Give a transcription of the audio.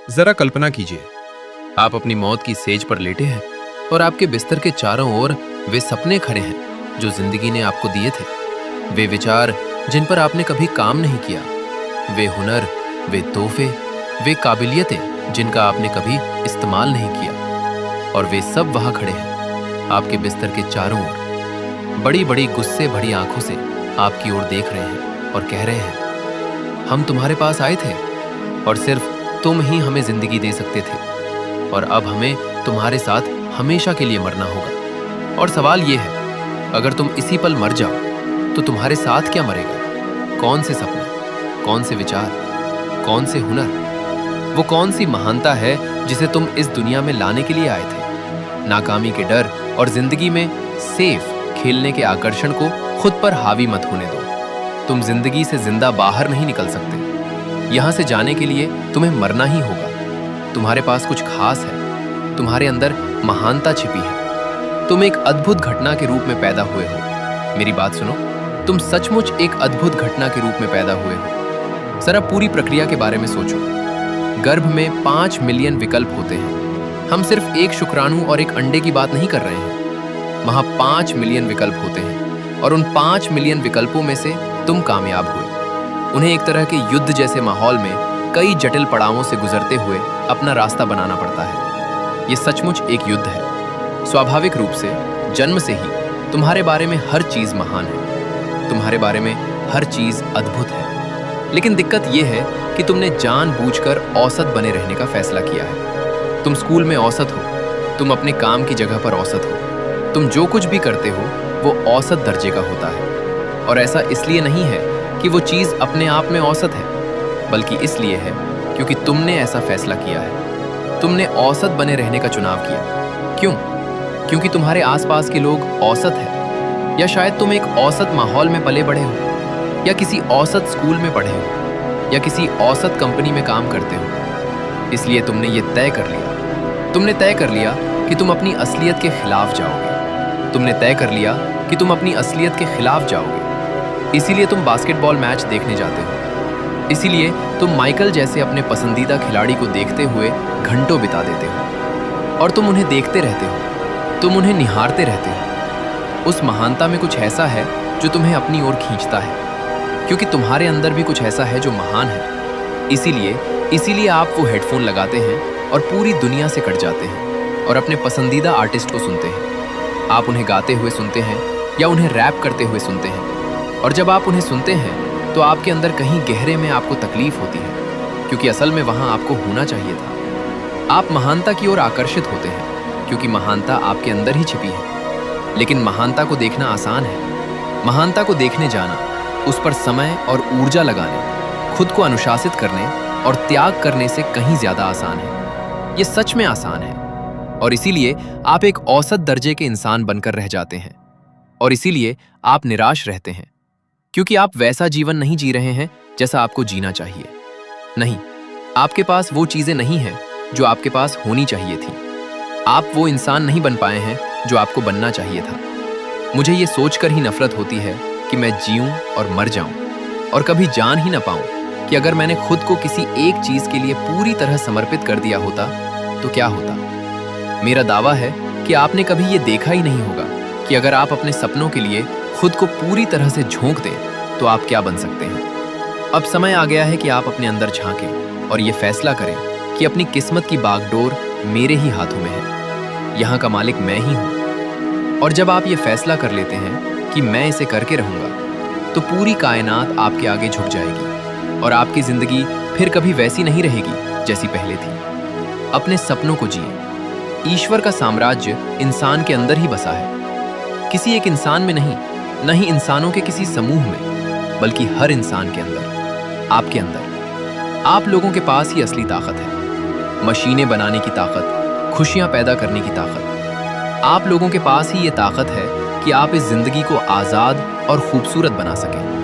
जरा कल्पना कीजिए, आप अपनी मौत की सेज पर लेटे हैं और आपके बिस्तर के चारों ओर वे सपने खड़े हैं जो जिंदगी ने आपको दिए थे। वे विचार जिन पर आपने कभी काम नहीं किया, वे हुनर, वे तोहफे, वे काबिलियतें जिनका आपने कभी इस्तेमाल नहीं किया, और वे सब वहां खड़े हैं आपके बिस्तर के चारों ओर, बड़ी बड़ी गुस्से भरी आंखों से आपकी ओर देख रहे हैं और कह रहे हैं, हम तुम्हारे पास आए थे और सिर्फ तुम ही हमें जिंदगी दे सकते थे, और अब हमें तुम्हारे साथ हमेशा के लिए मरना होगा। और सवाल यह है, अगर तुम इसी पल मर जाओ तो तुम्हारे साथ क्या मरेगा? कौन से सपने, कौन से विचार, कौन से हुनर, वो कौन सी महानता है जिसे तुम इस दुनिया में लाने के लिए आए थे? नाकामी के डर और जिंदगी में सेफ खेलने के आकर्षण को खुद पर हावी मत होने दो। तुम जिंदगी से जिंदा बाहर नहीं निकल सकते। यहां से जाने के लिए तुम्हें मरना ही होगा। तुम्हारे पास कुछ खास है, तुम्हारे अंदर महानता छिपी है। तुम एक अद्भुत घटना के रूप में पैदा हुए हो। मेरी बात सुनो, तुम सचमुच एक अद्भुत घटना के रूप में पैदा हुए हो। जरा पूरी प्रक्रिया के बारे में सोचो। गर्भ में 5 मिलियन विकल्प होते हैं। हम सिर्फ एक शुक्राणु और एक अंडे की बात नहीं कर रहे हैं। वहां 5 मिलियन विकल्प होते हैं, और उन 5 मिलियन विकल्पों में से तुम कामयाब हुए। उन्हें एक तरह के युद्ध जैसे माहौल में कई जटिल पड़ावों से गुजरते हुए अपना रास्ता बनाना पड़ता है। ये सचमुच एक युद्ध है। स्वाभाविक रूप से जन्म से ही तुम्हारे बारे में हर चीज महान है, तुम्हारे बारे में हर चीज अद्भुत है। लेकिन दिक्कत यह है कि तुमने जानबूझकर औसत बने रहने का फैसला किया है। तुम स्कूल में औसत हो, तुम अपने काम की जगह पर औसत हो, तुम जो कुछ भी करते हो वो औसत दर्जे का होता है। और ऐसा इसलिए नहीं है कि वो चीज अपने आप में औसत है, बल्कि इसलिए है क्योंकि तुमने ऐसा फैसला किया है। तुमने औसत बने रहने का चुनाव किया। क्यों? क्योंकि तुम्हारे आसपास के लोग औसत हैं, या शायद तुम एक औसत माहौल में पले बढ़े हो, या किसी औसत स्कूल में पढ़े हो, या किसी औसत कंपनी में काम करते हो। इसलिए तुमने ये तय कर लिया। तुमने तय कर लिया कि तुम अपनी असलियत के खिलाफ जाओगे। तुमने तय कर लिया कि तुम अपनी असलियत के खिलाफ जाओगे। इसीलिए तुम बास्केटबॉल मैच देखने जाते हो। इसीलिए तुम माइकल जैसे अपने पसंदीदा खिलाड़ी को देखते हुए घंटों बिता देते हो, और तुम उन्हें देखते रहते हो, तुम उन्हें निहारते रहते हो। उस महानता में कुछ ऐसा है जो तुम्हें अपनी ओर खींचता है, क्योंकि तुम्हारे अंदर भी कुछ ऐसा है जो महान है। इसीलिए आप वो हेडफोन लगाते हैं और पूरी दुनिया से कट जाते हैं और अपने पसंदीदा आर्टिस्ट को सुनते हैं। आप उन्हें गाते हुए सुनते हैं या उन्हें रैप करते हुए सुनते हैं, और जब आप उन्हें सुनते हैं तो आपके अंदर कहीं गहरे में आपको तकलीफ होती है, क्योंकि असल में वहां आपको होना चाहिए था। आप महानता की ओर आकर्षित होते हैं क्योंकि महानता आपके अंदर ही छिपी है। लेकिन महानता को देखना आसान है। महानता को देखने जाना, उस पर समय और ऊर्जा लगाने, खुद को अनुशासित करने और त्याग करने से कहीं ज्यादा आसान है। ये सच में आसान है, और इसीलिए आप एक औसत दर्जे के इंसान बनकर रह जाते हैं, और इसीलिए आप निराश रहते हैं, क्योंकि आप वैसा जीवन नहीं जी रहे हैं जैसा आपको जीना चाहिए। नहीं, आपके पास वो चीजें नहीं हैं जो आपके पास होनी चाहिए थी। आप वो इंसान नहीं बन पाए हैं जो आपको बनना चाहिए था। मुझे ये सोचकर ही नफरत होती है कि मैं जीऊं और मर जाऊं, और कभी जान ही ना पाऊं कि अगर मैंने खुद को किसी एक चीज के लिए पूरी तरह समर्पित कर दिया होता तो क्या होता। मेरा दावा है कि आपने कभी ये देखा ही नहीं होगा कि अगर आप अपने सपनों के लिए खुद को पूरी तरह से झोंक दें तो आप क्या बन सकते हैं। अब समय आ गया है कि आप अपने अंदर झांकें और ये फैसला करें कि अपनी किस्मत की बागडोर मेरे ही हाथों में है। यहाँ का मालिक मैं ही हूँ। और जब आप ये फैसला कर लेते हैं कि मैं इसे करके रहूंगा, तो पूरी कायनात आपके आगे झुक जाएगी, और आपकी जिंदगी फिर कभी वैसी नहीं रहेगी जैसी पहले थी। अपने सपनों को जिए। ईश्वर का साम्राज्य इंसान के अंदर ही बसा है, किसी एक इंसान में नहीं, न ही इंसानों के किसी समूह में, बल्कि हर इंसान के अंदर, आपके अंदर। आप लोगों के पास ही असली ताकत है। मशीनें बनाने की ताकत, खुशियां पैदा करने की ताकत। आप लोगों के पास ही ये ताकत है कि आप इस जिंदगी को आजाद और खूबसूरत बना सकें।